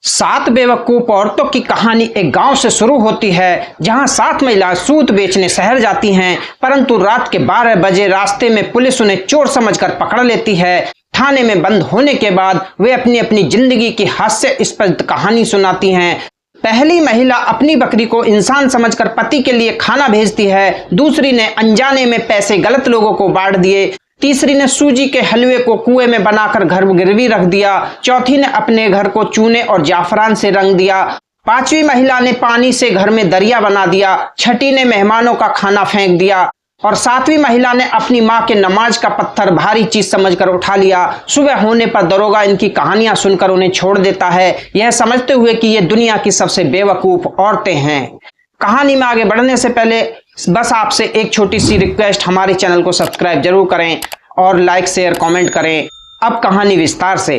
सात बेवकूफ औरतों की कहानी एक गांव से शुरू होती है जहां सात महिलाएं सूत बेचने शहर जाती हैं, परंतु रात के 12 बजे रास्ते में पुलिस उन्हें चोर समझकर पकड़ लेती है। थाने में बंद होने के बाद वे अपनी अपनी जिंदगी की हास्यास्पद कहानी सुनाती हैं। पहली महिला अपनी बकरी को इंसान समझकर पति के लिए खाना भेजती है, दूसरी ने अनजाने में पैसे गलत लोगों को बांट दिए, तीसरी ने सूजी के हलवे को कुएं में बनाकर घर गिरवी रख दिया, चौथी ने अपने घर को चूने और जाफरान से रंग दिया, पांचवी महिला ने पानी से घर में दरिया बना दिया, छठी ने मेहमानों का खाना फेंक दिया और सातवीं महिला ने अपनी माँ के नमाज का पत्थर भारी चीज समझकर उठा लिया। सुबह होने पर दरोगा इनकी कहानियां सुनकर उन्हें छोड़ देता है, यह समझते हुए कि ये दुनिया की सबसे बेवकूफ औरतें हैं। कहानी में आगे बढ़ने से पहले बस आपसे एक छोटी सी रिक्वेस्ट, हमारे चैनल को सब्सक्राइब जरूर करें और लाइक शेयर कमेंट करें। अब कहानी विस्तार से।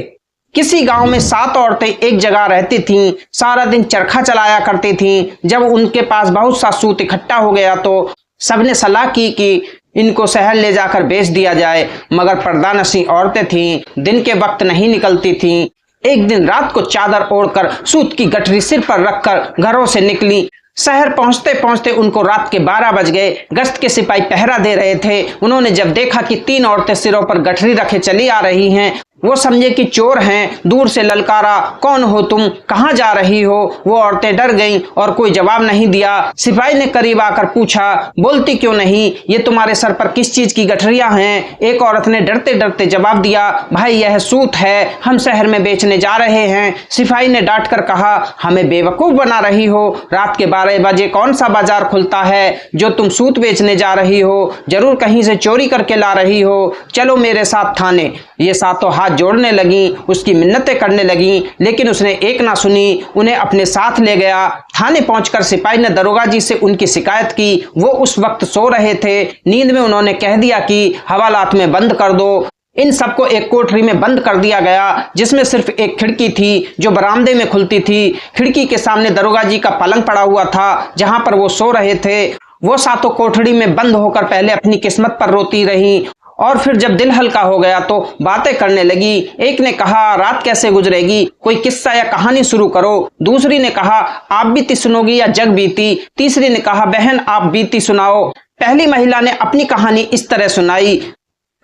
किसी गांव में 7 औरतें एक जगह रहती थीं, सारा दिन चरखा चलाया करती थीं। जब उनके पास बहुत सा सूत इकट्ठा हो गया तो सबने सलाह की कि इनको शहर ले जाकर बेच दिया जाए, मगर पर्दानशी औरतें थीं, दिन के वक्त नहीं निकलती थीं। एक दिन रात को चादर ओढ़कर सूत की गठरी सिर पर रखकर घरों से निकली। शहर पहुंचते पहुंचते उनको रात के 12 बज गए। गश्त के सिपाही पहरा दे रहे थे। उन्होंने जब देखा कि 3 औरतें सिरों पर गठरी रखे चली आ रही हैं, वो समझे कि चोर हैं। दूर से ललकारा, कौन हो तुम, कहाँ जा रही हो? वो औरतें डर गईं और कोई जवाब नहीं दिया। सिपाही ने करीब आकर पूछा, बोलती क्यों नहीं? ये तुम्हारे सर पर किस चीज की गठरियां हैं? एक औरत ने डरते डरते जवाब दिया, भाई यह सूत है, हम शहर में बेचने जा रहे हैं। सिपाही ने डांट कर कहा, हमें बेवकूफ बना रही हो? रात के 12 बजे कौन सा बाजार खुलता है जो तुम सूत बेचने जा रही हो? जरूर कहीं से चोरी करके ला रही हो। चलो मेरे साथ थाने। ये सातों हाथ जोड़ने लगी, उसकी मिन्नतें करने लगी, लेकिन उसने एक ना सुनी। उन्हें अपने साथ ले गया। थाने पहुंचकर सिपाही ने दरोगा जी से उनकी शिकायत की। वो उस वक्त सो रहे थे। नींद में उन्होंने कह दिया कि हवालात में बंद कर दो। इन सबको एक कोठरी में बंद कर दिया गया, जिसमें सिर्फ एक खिड़की थी जो बरामदे में खुलती थी। खिड़की के सामने दरोगा जी का पलंग पड़ा हुआ था, जहां पर वो सो रहे थे। वो सातों कोठरी में बंद होकर पहले अपनी किस्मत पर रोती रही और फिर जब दिल हल्का हो गया तो बातें करने लगी। एक ने कहा, रात कैसे गुजरेगी, कोई किस्सा या कहानी शुरू करो। दूसरी ने कहा, आप बीती सुनोगी या जग बीती? तीसरी ने कहा, बहन आप बीती सुनाओ। पहली महिला ने अपनी कहानी इस तरह सुनाई,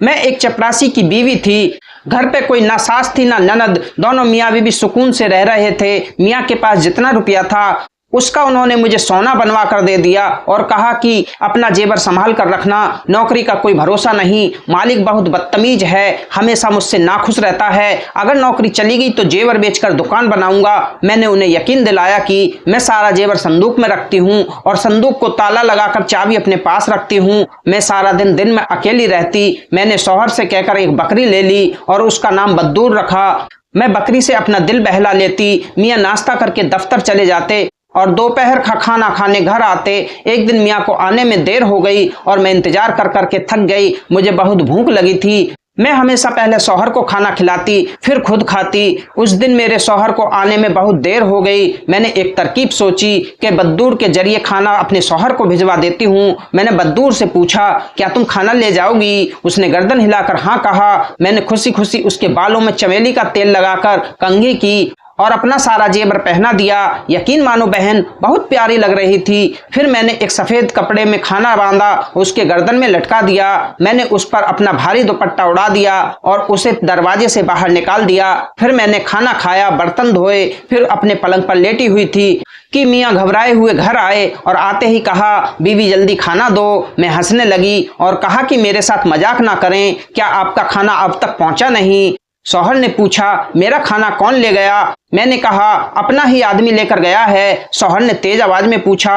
मैं एक चपरासी की बीवी थी। घर पे कोई ना सास थी ना ननद, दोनों मियाँ बीवी सुकून से रह रहे थे। मियाँ के पास जितना रुपया था उसका उन्होंने मुझे सोना बनवा कर दे दिया और कहा कि अपना जेवर संभाल कर रखना, नौकरी का कोई भरोसा नहीं, मालिक बहुत बदतमीज है, हमेशा मुझसे नाखुश रहता है, अगर नौकरी चली गई तो जेवर बेचकर दुकान बनाऊंगा। मैंने उन्हें यकीन दिलाया कि मैं सारा जेवर संदूक में रखती हूँ और संदूक को ताला लगाकर चाबी अपने पास रखती हूँ। मैं सारा दिन में अकेली रहती। मैंने शौहर से कहकर एक बकरी ले ली और उसका नाम बद्दूर रखा। मैं बकरी से अपना दिल बहला लेती। मियाँ नाश्ता करके दफ्तर चले जाते और दोपहर का खाना खाने घर आते। एक दिन मियाँ को आने में देर हो गई और मैं इंतजार कर करके थक गई। मुझे बहुत भूख लगी थी। मैं हमेशा पहले शौहर को खाना खिलाती, फिर खुद खाती। उस दिन मेरे शौहर को आने में बहुत देर हो गई। मैंने एक तरकीब सोची कि बद्दूर के जरिए खाना अपने शौहर को भिजवा देती हूँ। मैंने बद्दूर से पूछा, क्या तुम खाना ले जाओगी? उसने गर्दन हिलाकर हाँ कहा। मैंने खुशी खुशी उसके बालों में चमेली का तेल लगाकर कंघी की और अपना सारा जेवर पहना दिया। यकीन मानो बहन बहुत प्यारी लग रही थी। फिर मैंने एक सफेद कपड़े में खाना बांधा, उसके गर्दन में लटका दिया। मैंने उस पर अपना भारी दुपट्टा उड़ा दिया और उसे दरवाजे से बाहर निकाल दिया। फिर मैंने खाना खाया, बर्तन धोए, फिर अपने पलंग पर लेटी हुई थी कि मियाँ घबराए हुए घर आए और आते ही कहा, बीवी जल्दी खाना दो। मैं हंसने लगी और कहा कि मेरे साथ मजाक ना करें, क्या आपका खाना अब तक पहुंचा नहीं? शौहर ने पूछा, मेरा खाना कौन ले गया? मैंने कहा, अपना ही आदमी लेकर गया है। शौहर ने तेज आवाज में पूछा,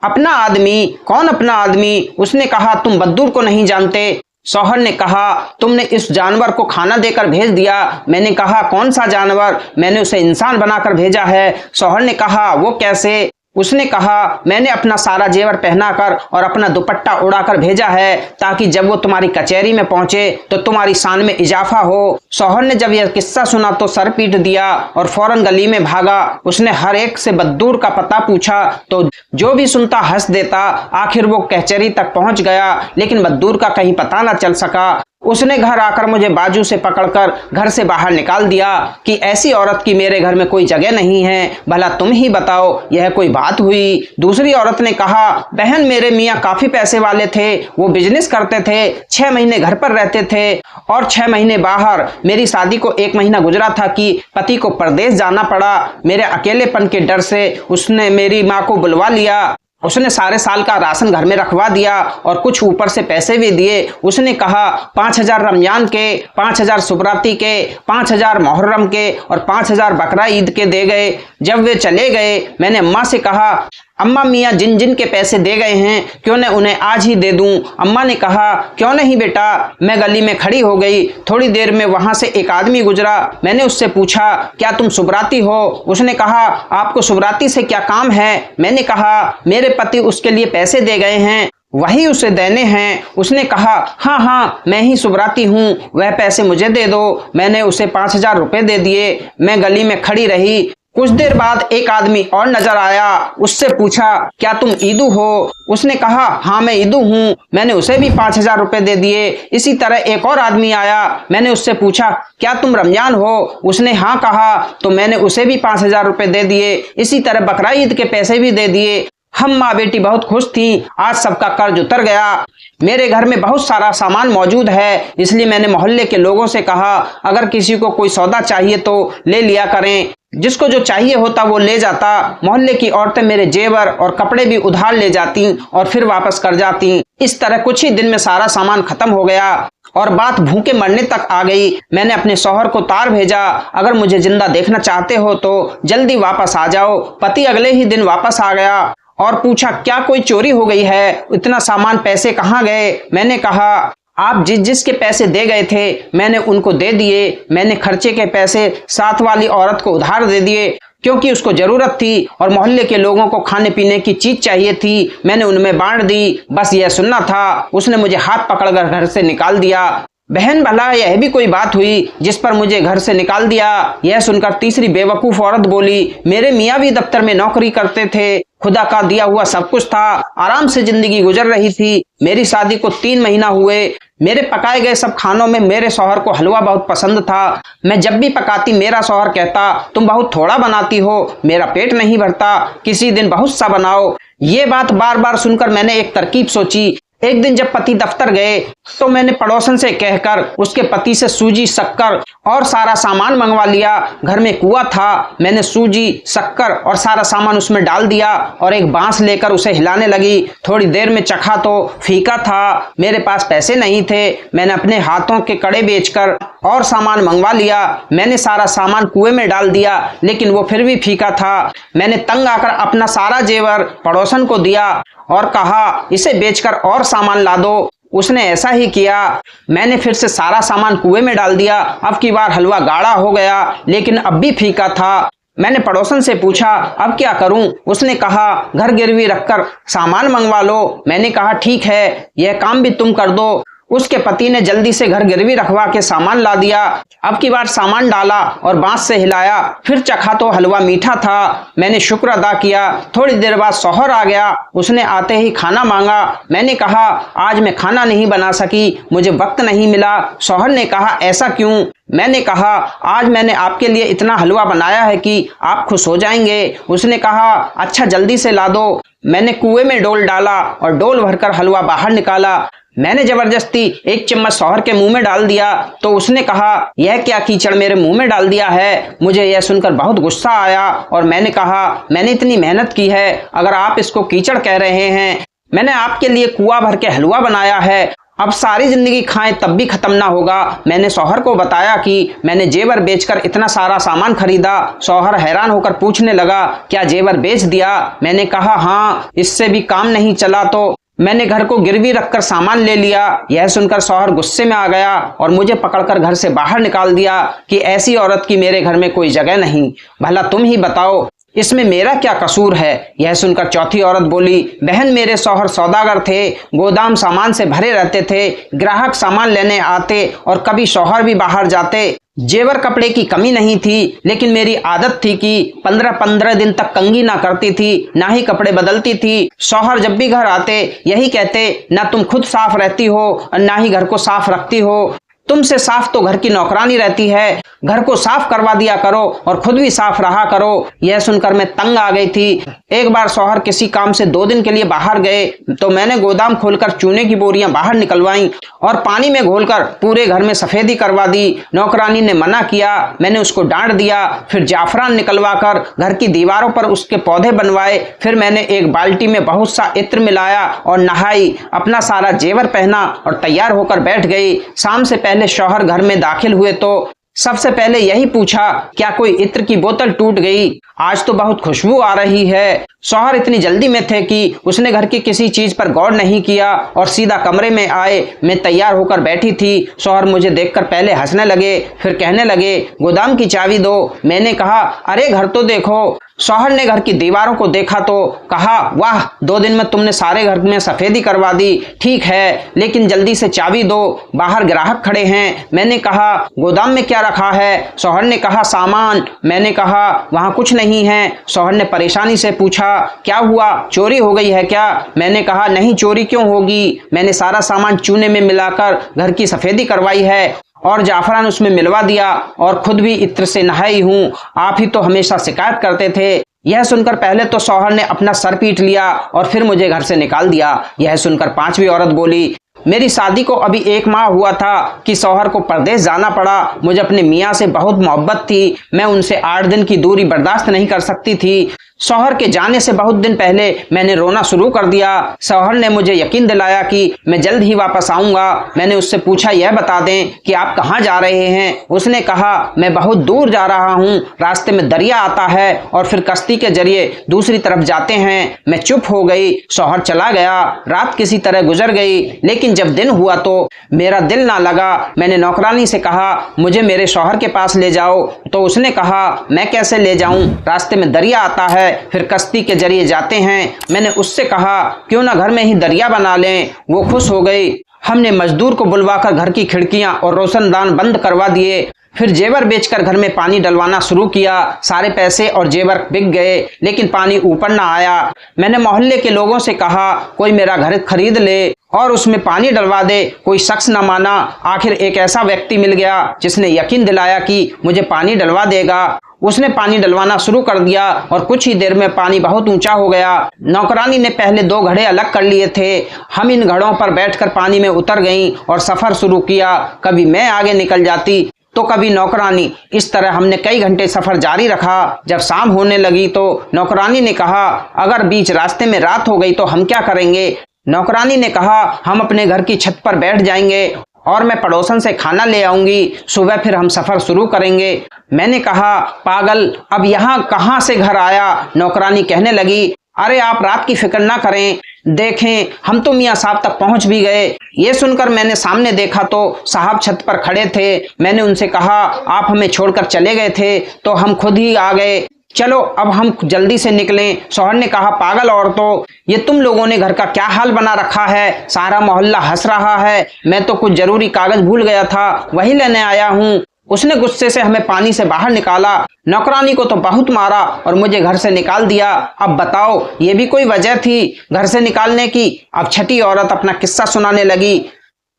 अपना आदमी? कौन अपना आदमी? उसने कहा, तुम बद्दूर को नहीं जानते? शौहर ने कहा, तुमने इस जानवर को खाना देकर भेज दिया। मैंने कहा, कौन सा जानवर? मैंने उसे इंसान बनाकर भेजा है। शौहर ने कहा, वो कैसे? उसने कहा, मैंने अपना सारा जेवर पहनाकर और अपना दुपट्टा उड़ाकर भेजा है ताकि जब वो तुम्हारी कचहरी में पहुंचे तो तुम्हारी शान में इजाफा हो। शौहर ने जब यह किस्सा सुना तो सर पीट दिया और फौरन गली में भागा। उसने हर एक से बद्दूर का पता पूछा तो जो भी सुनता हंस देता। आखिर वो कचहरी तक पहुंच गया, लेकिन बद्दूर का कहीं पता न चल सका। उसने घर आकर मुझे बाजू से पकड़कर घर से बाहर निकाल दिया कि ऐसी औरत की मेरे घर में कोई जगह नहीं है, भला तुम ही बताओ यह कोई बात हुई। दूसरी औरत ने कहा, बहन मेरे मियाँ काफी पैसे वाले थे, वो बिजनेस करते थे, 6 महीने घर पर रहते थे और 6 महीने बाहर। मेरी शादी को 1 महीना गुजरा था कि पति को परदेश जाना पड़ा। मेरे अकेलेपन के डर से उसने मेरी माँ को बुलवा लिया। उसने सारे साल का राशन घर में रखवा दिया और कुछ ऊपर से पैसे भी दिए। उसने कहा 5,000 रमजान के, 5,000 सुबराती के, 5,000 मुहर्रम के और 5,000 बकरा ईद के दे गए। जब वे चले गए मैंने अम्मा से कहा, अम्मा मियाँ जिन जिन के पैसे दे गए हैं क्यों न उन्हें आज ही दे दूं। अम्मा ने कहा, क्यों नहीं बेटा। मैं गली में खड़ी हो गई। थोड़ी देर में वहां से एक आदमी गुजरा। मैंने उससे पूछा, क्या तुम सुबराती हो? उसने कहा, आपको सुबराती से क्या काम है? मैंने कहा, मेरे पति उसके लिए पैसे दे गए हैं, वही उसे देने हैं। उसने कहा, हाँ हाँ मैं ही सुबराती हूँ, वह पैसे मुझे दे दो। मैंने उसे 5,000 रुपए दे दिए। मैं गली में खड़ी रही। कुछ देर बाद एक आदमी और नजर आया। उससे पूछा, क्या तुम ईदू हो? उसने कहा, हाँ मैं ईदू हूँ। मैंने उसे भी 5,000 रुपए दे दिए। इसी तरह एक और आदमी आया। मैंने उससे पूछा, क्या तुम रमजान हो? उसने हाँ कहा, तो मैंने उसे भी 5,000 रुपए दे दिए। इसी तरह बकरा ईद के पैसे भी दे दिए। हम माँ बेटी बहुत खुश थी। आज सबका कर्ज उतर गया। मेरे घर में बहुत सारा सामान मौजूद है, इसलिए मैंने मोहल्ले के लोगों से कहा, अगर किसी को कोई सौदा चाहिए तो ले लिया करें। जिसको जो चाहिए होता वो ले जाता। मोहल्ले की औरतें मेरे जेवर और कपड़े भी उधार ले जाती और फिर वापस कर जाती। इस तरह कुछ ही दिन में सारा सामान खत्म हो गया और बात भूखे मरने तक आ गई। मैंने अपने शौहर को तार भेजा, अगर मुझे जिंदा देखना चाहते हो तो जल्दी वापस आ जाओ। पति अगले ही दिन वापस आ गया और पूछा, क्या कोई चोरी हो गई है? इतना सामान पैसे कहाँ गए? मैंने कहा, आप जिस जिसके पैसे दे गए थे मैंने उनको दे दिए। मैंने खर्चे के पैसे साथ वाली औरत को उधार दे दिए क्योंकि उसको जरूरत थी और मोहल्ले के लोगों को खाने पीने की चीज चाहिए थी। मैंने उनमें बांट दी। बस यह सुनना था। उसने मुझे हाथ पकड़कर घर से निकाल दिया। बहन भला यह भी कोई बात हुई जिस पर मुझे घर से निकाल दिया? यह सुनकर तीसरी बेवकूफ औरत बोली, मेरे मियाँ भी दफ्तर में नौकरी करते थे, खुदा का दिया हुआ सब कुछ था, आराम से जिंदगी गुजर रही थी। मेरी शादी को 3 महीना हुए। मेरे पकाए गए सब खानों में मेरे शौहर को हलवा बहुत पसंद था। मैं जब भी पकाती मेरा शौहर कहता, तुम बहुत थोड़ा बनाती हो, मेरा पेट नहीं भरता, किसी दिन बहुत सा बनाओ। ये बात बार बार सुनकर मैंने एक तरकीब सोची। एक दिन जब पति दफ्तर गए तो मैंने पड़ोसन से कहकर उसके पति से सूजी, शक्कर और सारा सामान मंगवा लिया। घर में कुआं था। मैंने सूजी, शक्कर और सारा सामान उसमें डाल दिया और एक बांस लेकर उसे हिलाने लगी। थोड़ी देर में चखा तो फीका था। मेरे पास पैसे नहीं थे। मैंने अपने हाथों के कड़े बेचकर और सामान मंगवा लिया। मैंने सारा सामान कुएं में डाल दिया लेकिन वो फिर भी फीका था। मैंने तंग आकर अपना सारा जेवर पड़ोसन को दिया और कहा, इसे बेचकर और सामान ला दो। उसने ऐसा ही किया। मैंने फिर से सारा सामान कुएं में डाल दिया। अब की बार हलवा गाढ़ा हो गया लेकिन अब भी फीका था। मैंने पड़ोसन से पूछा, अब क्या करूं? उसने कहा, घर गिरवी रखकर सामान मंगवा लो। मैंने कहा, ठीक है, यह काम भी तुम कर दो। उसके पति ने जल्दी से घर गिरवी रखवा के सामान ला दिया। अब की बार सामान डाला और बांस से हिलाया। फिर चखा तो हलवा मीठा था। मैंने शुक्र अदा किया। थोड़ी देर बाद शौहर आ गया। उसने आते ही खाना मांगा। मैंने कहा, आज मैं खाना नहीं बना सकी, मुझे वक्त नहीं मिला। शौहर ने कहा, ऐसा क्यों? मैंने कहा, आज मैंने आपके लिए इतना हलवा बनाया है कि आप खुश हो जाएंगे। उसने कहा, अच्छा जल्दी से ला दो। मैंने कुएं में डोल डाला और डोल भरकर हलवा बाहर निकाला। मैंने जबरदस्ती 1 चम्मच शौहर के मुंह में डाल दिया तो उसने कहा, यह क्या कीचड़ मेरे मुंह में डाल दिया है? मुझे यह सुनकर बहुत गुस्सा आया और मैंने कहा, मैंने इतनी मेहनत की है, अगर आप इसको कीचड़ कह रहे हैं, मैंने आपके लिए कुआं भर के हलवा बनाया है, अब सारी जिंदगी खाएं तब भी खत्म ना होगा। मैंने शौहर को बताया कि मैंने जेवर बेचकर इतना सारा सामान खरीदा। शौहर हैरान होकर पूछने लगा, क्या जेवर बेच दिया? मैंने कहा, हाँ, इससे भी काम नहीं चला तो मैंने घर को गिरवी रखकर सामान ले लिया। यह सुनकर शौहर गुस्से में आ गया और मुझे पकड़कर घर से बाहर निकाल दिया कि ऐसी औरत की मेरे घर में कोई जगह नहीं, भला तुम ही बताओ इसमें मेरा क्या कसूर है? यह सुनकर चौथी औरत बोली, बहन मेरे शौहर सौदागर थे, गोदाम सामान से भरे रहते थे, ग्राहक सामान लेने आते और कभी शौहर भी बाहर जाते। जेवर कपड़े की कमी नहीं थी लेकिन मेरी आदत थी कि 15-15 दिन तक कंघी ना करती थी, ना ही कपड़े बदलती थी। शौहर जब भी घर आते यही कहते, ना तुम खुद साफ रहती हो और ना ही घर को साफ रखती हो। तुमसे साफ तो घर की नौकरानी रहती है, घर को साफ करवा दिया करो और खुद भी साफ रहा करो। यह सुनकर मैं तंग आ गई थी। एक बार शौहर किसी काम से 2 दिन के लिए बाहर गए तो मैंने गोदाम खोलकर चूने की बोरियां बाहर निकलवाई और पानी में घोलकर पूरे घर में सफेदी करवा दी। नौकरानी ने मना किया, मैंने उसको डांट दिया। फिर जाफरान निकलवा कर घर की दीवारों पर उसके पौधे बनवाए। फिर मैंने एक बाल्टी में बहुत सा इत्र मिलाया और नहाई, अपना सारा जेवर पहना और तैयार होकर बैठ गई। शाम से पहले शौहर घर में दाखिल हुए तो सबसे पहले यही पूछा, क्या कोई इत्र की बोतल टूट गई? आज तो बहुत खुशबू आ रही है। शौहर इतनी जल्दी में थे कि उसने घर की किसी चीज पर गौर नहीं किया और सीधा कमरे में आए। मैं तैयार होकर बैठी थी। शौहर मुझे देखकर पहले हंसने लगे, फिर कहने लगे, गोदाम की चाबी दो। मैंने कहा, अरे घर तो देखो। शौहर ने घर की दीवारों को देखा तो कहा, वाह, 2 दिन में तुमने सारे घर में सफेदी करवा दी। ठीक है, लेकिन जल्दी से चाबी दो, बाहर ग्राहक खड़े हैं। मैंने कहा, गोदाम में क्या रखा है? शौहर ने कहा, सामान। मैंने कहा, वहां कुछ नहीं है। शौहर ने परेशानी से पूछा, क्या हुआ, चोरी हो गई है क्या? मैंने कहा, नहीं, चोरी क्यों होगी, मैंने सारा सामान चूने में मिलाकर घर की सफेदी करवाई है और जाफरान उसमें मिलवा दिया और खुद भी इत्र से नहाई हूँ। आप ही तो हमेशा शिकायत करते थे। यह सुनकर पहले तो शौहर ने अपना सर पीट लिया और फिर मुझे घर से निकाल दिया। यह सुनकर 5वीं औरत बोली, मेरी शादी को अभी 1 माह हुआ था कि शौहर को परदेश जाना पड़ा। मुझे अपने मियाँ से बहुत मोहब्बत थी। मैं उनसे 8 दिन की दूरी बर्दाश्त नहीं कर सकती थी। शौहर के जाने से बहुत दिन पहले मैंने रोना शुरू कर दिया। शौहर ने मुझे यकीन दिलाया कि मैं जल्द ही वापस आऊंगा। मैंने उससे पूछा, यह बता दें कि आप कहाँ जा रहे हैं? उसने कहा, मैं बहुत दूर जा रहा हूँ, रास्ते में दरिया आता है और फिर कश्ती के जरिए दूसरी तरफ जाते हैं। मैं चुप हो गई। शौहर चला गया। रात किसी तरह गुजर गई, लेकिन जब दिन हुआ तो मेरा दिल ना लगा। मैंने नौकरानी से कहा, मुझे मेरे शौहर के पास ले जाओ। तो उसने कहा, मैं कैसे ले जाऊं, रास्ते में दरिया आता है, फिर कश्ती के जरिए जाते हैं। मैंने उससे कहा, क्यों ना घर में ही दरिया बना लें। वो खुश हो गई। हमने मजदूर को बुलवाकर घर की खिड़कियां और रोशनदान बंद करवा दिए। फिर जेवर बेचकर घर में पानी डलवाना शुरू किया। सारे पैसे और जेवर बिक गए, लेकिन पानी ऊपर ना आया। मैंने मोहल्ले के लोगों से कहा, कोई मेरा घर खरीद ले और उसमें पानी डलवा दे। कोई शख्स न माना। आखिर एक ऐसा व्यक्ति मिल गया जिसने यकीन दिलाया कि मुझे पानी डलवा देगा। उसने पानी डलवाना शुरू कर दिया और कुछ ही देर में पानी बहुत ऊंचा हो गया। नौकरानी ने पहले 2 घड़े अलग कर लिए थे। हम इन घड़ों पर बैठकर पानी में उतर गईं और सफर शुरू किया। कभी मैं आगे निकल जाती तो कभी नौकरानी। इस तरह हमने कई घंटे सफर जारी रखा। जब शाम होने लगी तो नौकरानी ने कहा, अगर बीच रास्ते में रात हो गई तो हम क्या करेंगे? नौकरानी ने कहा, हम अपने घर की छत पर बैठ जाएंगे और मैं पड़ोसन से खाना ले आऊंगी। सुबह फिर हम सफर शुरू करेंगे। मैंने कहा, पागल, अब यहाँ कहाँ से घर आया? नौकरानी कहने लगी, अरे आप रात की फिक्र ना करें, देखें हम तो मियाँ साहब तक पहुंच भी गए। ये सुनकर मैंने सामने देखा तो साहब छत पर खड़े थे। मैंने उनसे कहा, आप हमें छोड़कर चले गए थे तो हम खुद ही आ गए, चलो अब हम जल्दी से निकलें। शौहर ने कहा, पागल औरतों, ये तुम लोगों ने घर का क्या हाल बना रखा है? सारा मोहल्ला हंस रहा है। मैं तो कुछ जरूरी कागज भूल गया था, वही लेने आया हूँ। उसने गुस्से से हमें पानी से बाहर निकाला। नौकरानी को तो बहुत मारा और मुझे घर से निकाल दिया। अब बताओ, ये भी कोई वजह थी घर से निकालने की? अब छठी औरत अपना किस्सा सुनाने लगी।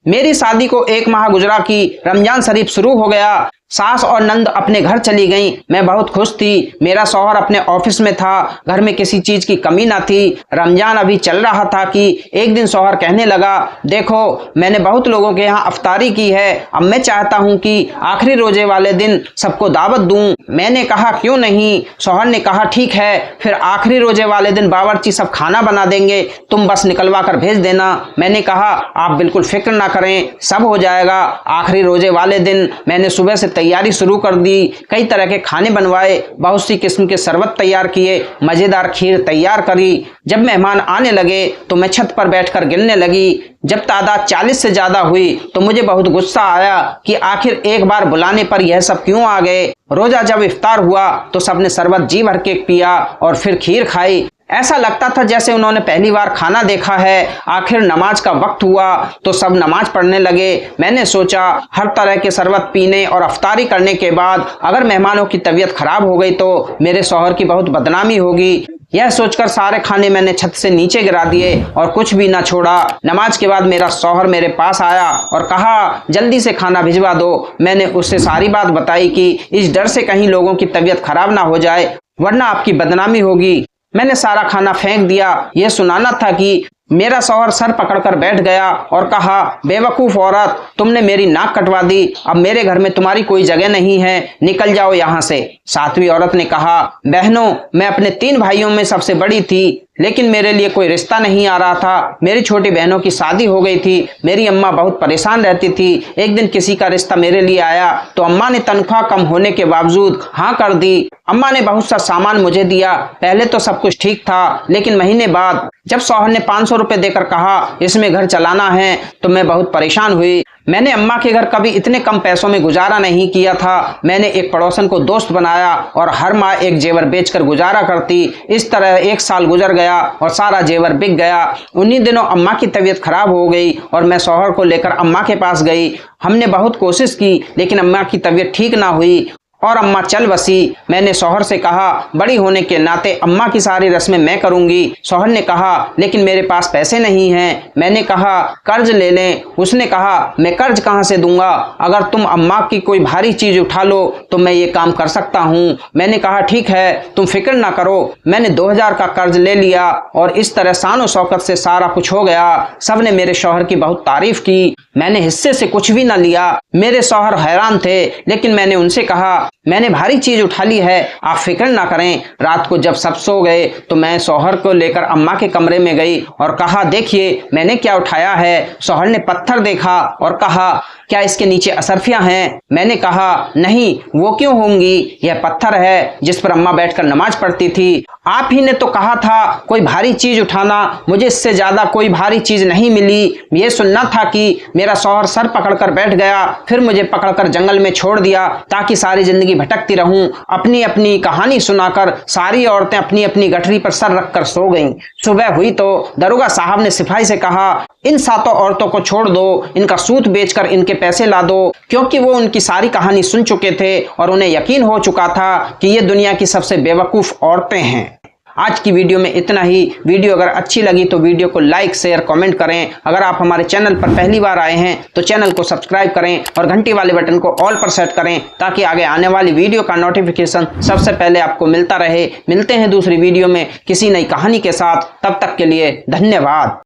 मेरी शादी को 1 माह गुजरा कि रमजान शरीफ शुरू हो गया। सास और नंद अपने घर चली गईं। मैं बहुत खुश थी। मेरा शौहर अपने ऑफिस में था। घर में किसी चीज की कमी ना थी। रमजान अभी चल रहा था कि एक दिन शौहर कहने लगा, देखो मैंने बहुत लोगों के यहाँ अफ्तारी की है, अब मैं चाहता हूँ कि आखिरी रोजे वाले दिन सबको दावत दूं। मैंने कहा, क्यों नहीं? शौहर ने कहा, ठीक है, फिर आखिरी रोजे वाले दिन बावर्ची सब खाना बना देंगे, तुम बस निकलवा कर भेज देना। मैंने कहा, आप बिल्कुल फिक्र ना करें, सब हो जाएगा। आखिरी रोजे वाले दिन मैंने सुबह से तैयारी शुरू कर दी। कई तरह के खाने बनवाए, बहुत सी किस्म के शरबत तैयार किए, मजेदार खीर तैयार करी। जब मेहमान आने लगे तो मैं छत पर बैठकर गिनने लगी। जब तादाद 40 से ज्यादा हुई तो मुझे बहुत गुस्सा आया कि आखिर एक बार बुलाने पर यह सब क्यों आ गए। रोजा जब इफ्तार हुआ तो सबने शरबत जी भर के पिया और फिर खीर खाई। ऐसा लगता था जैसे उन्होंने पहली बार खाना देखा है। आखिर नमाज का वक्त हुआ तो सब नमाज पढ़ने लगे। मैंने सोचा, हर तरह के शरबत पीने और अफ्तारी करने के बाद अगर मेहमानों की तबीयत खराब हो गई तो मेरे शौहर की बहुत बदनामी होगी। यह सोचकर सारे खाने मैंने छत से नीचे गिरा दिए और कुछ भी ना छोड़ा। नमाज के बाद मेरा शौहर मेरे पास आया और कहा जल्दी से खाना भिजवा दो। मैंने उससे सारी बात बताई कि इस डर से कहीं लोगों की तबीयत खराब ना हो जाए वरना आपकी बदनामी होगी। मैंने सारा खाना फेंक दिया। यह सुनाना था कि मेरा शौहर सर पकड़कर बैठ गया और कहा बेवकूफ औरत, तुमने मेरी नाक कटवा दी, अब मेरे घर में तुम्हारी कोई जगह नहीं है, निकल जाओ यहाँ से। सातवीं औरत ने कहा बहनों, मैं अपने 3 भाइयों में सबसे बड़ी थी लेकिन मेरे लिए कोई रिश्ता नहीं आ रहा था। मेरी छोटी बहनों की शादी हो गई थी। मेरी अम्मा बहुत परेशान रहती थी। एक दिन किसी का रिश्ता मेरे लिए आया तो अम्मा ने तनख्वाह कम होने के बावजूद हाँ कर दी। अम्मा ने बहुत सा सामान मुझे दिया। पहले तो सब कुछ ठीक था लेकिन महीने बाद जब शौहर ने 500 रुपए देकर कहा इसमें घर चलाना है तो मैं बहुत परेशान हुई। मैंने अम्मा के घर कभी इतने कम पैसों में गुजारा नहीं किया था। मैंने एक पड़ोसन को दोस्त बनाया और हर माह एक जेवर बेचकर गुजारा करती। इस तरह 1 साल गुजर गया और सारा जेवर बिक गया। उन्हीं दिनों अम्मा की तबीयत खराब हो गई और मैं शौहर को लेकर अम्मा के पास गई। हमने बहुत कोशिश की लेकिन अम्मा की तबीयत ठीक ना हुई और अम्मा चल बसी। मैंने शौहर से कहा बड़ी होने के नाते अम्मा की सारी रस्में मैं करूंगी। शौहर ने कहा लेकिन मेरे पास पैसे नहीं हैं। मैंने कहा कर्ज ले लें। उसने कहा मैं कर्ज कहाँ से दूंगा, अगर तुम अम्मा की कोई भारी चीज उठा लो तो मैं ये काम कर सकता हूँ। मैंने कहा ठीक है, तुम फिक्र ना करो। मैंने 2000 का कर्ज ले लिया और इस तरह शान शौकत से सारा कुछ हो गया। सबने मेरे शौहर की बहुत तारीफ की। मैंने हिस्से से कुछ भी ना लिया। मेरे शौहर हैरान थे लेकिन मैंने उनसे कहा मैंने भारी चीज उठा ली है, आप फिक्र ना करें। रात को जब सब सो गए तो मैं शौहर को लेकर अम्मा के कमरे में गई और कहा देखिए मैंने क्या उठाया है। शौहर ने पत्थर देखा और कहा क्या इसके नीचे असरफियां हैं? मैंने कहा नहीं, वो क्यों होंगी, यह पत्थर है जिस पर अम्मा बैठकर नमाज पढ़ती थी। आप ही ने तो कहा था कोई भारी चीज उठाना, मुझे इससे ज्यादा कोई भारी चीज नहीं मिली। ये सुनना था कि मेरा शौहर सर पकड़कर बैठ गया, फिर मुझे पकड़कर जंगल में छोड़ दिया ताकि सारी जिंदगी भटकती रहूं। अपनी अपनी कहानी सुनाकर सारी औरतें अपनी अपनी गठरी पर सर रखकर सो गईं। सुबह हुई तो दरोगा साहब ने सिपाही से कहा इन 7 औरतों को छोड़ दो, इनका सूत बेचकर इनके पैसे ला दो, क्योंकि वो उनकी सारी कहानी सुन चुके थे और उन्हें यकीन हो चुका था कि ये दुनिया की सबसे बेवकूफ औरतें हैं। आज की वीडियो में इतना ही। वीडियो अगर अच्छी लगी तो वीडियो को लाइक शेयर कमेंट करें। अगर आप हमारे चैनल पर पहली बार आए हैं तो चैनल को सब्सक्राइब करें और घंटी वाले बटन को ऑल पर सेट करें ताकि आगे आने वाली वीडियो का नोटिफिकेशन सबसे पहले आपको मिलता रहे। मिलते हैं दूसरी वीडियो में किसी नई कहानी के साथ, तब तक के लिए धन्यवाद।